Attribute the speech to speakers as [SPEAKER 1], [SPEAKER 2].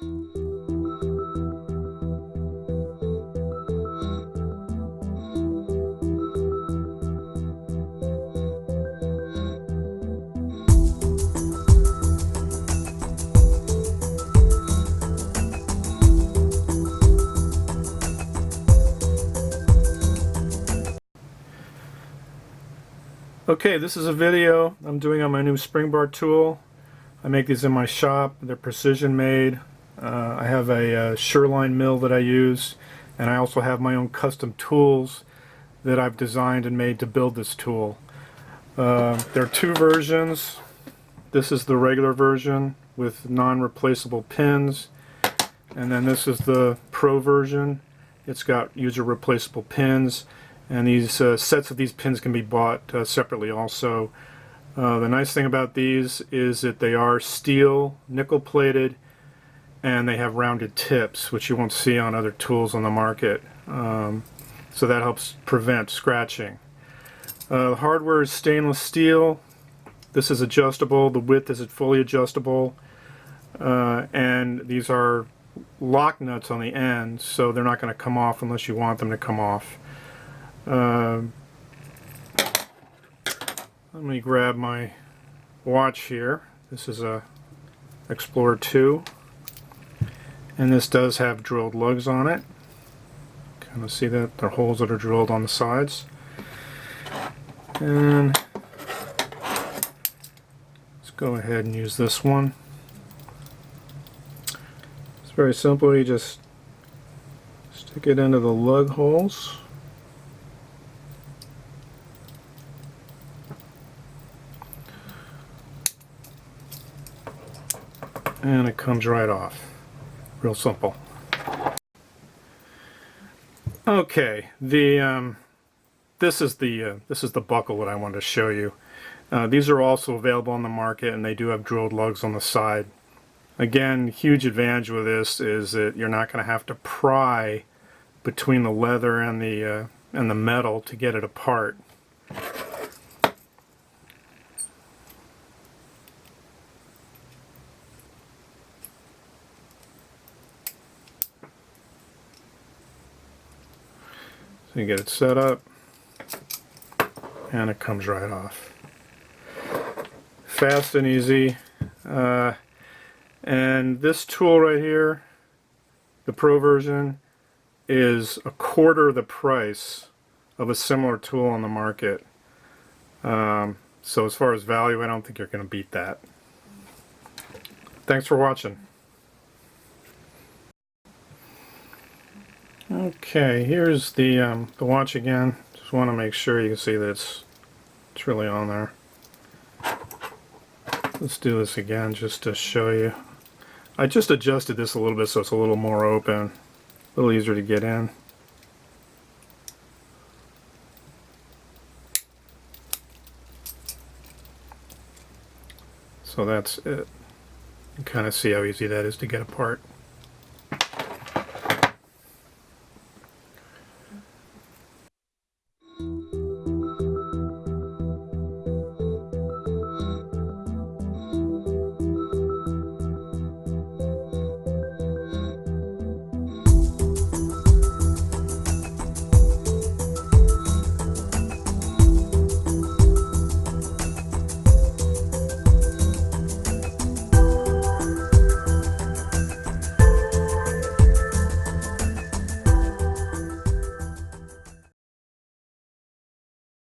[SPEAKER 1] Okay, this is a video I'm doing on my new spring bar tool. I make these in my shop. They're precision made. I have a Shoreline mill that I use, and I also have my own custom tools that I've designed and made to build this tool. There are two versions. This is the regular version with non-replaceable pins, and then this is the Pro version. It's got user replaceable pins. And these sets of these pins can be bought separately also. The nice thing about these is that they are steel, nickel plated, and they have rounded tips, which you won't see on other tools on the market. So that helps prevent scratching. The hardware is stainless steel. This is adjustable. The width is fully adjustable. And these are lock nuts on the end, so they're not going to come off unless you want them to come off. Let me grab my watch here. This is a Explorer 2, and this does have drilled lugs on it. Kind of see that there are holes that are drilled on the sides. And let's go ahead and use this one. It's very simple. You just stick it into the lug holes. And it comes right off. Real simple. Okay, this is the buckle that I wanted to show you. These are also available on the market, and they do have drilled lugs on the side. Again, huge advantage with this is that you're not going to have to pry between the leather and the metal to get it apart. So you get it set up, and it comes right off. Fast and easy. And this tool right here, the Pro version, is a quarter the price of a similar tool on the market. So as far as value, I don't think you're going to beat that. Thanks for watching. Okay, here's the watch again. Just want to make sure you can see that it's really on there. Let's do this again just to show you. I just adjusted this a little bit so it's a little more open, a little easier to get in. So that's it. You can kind of see how easy that is to get apart.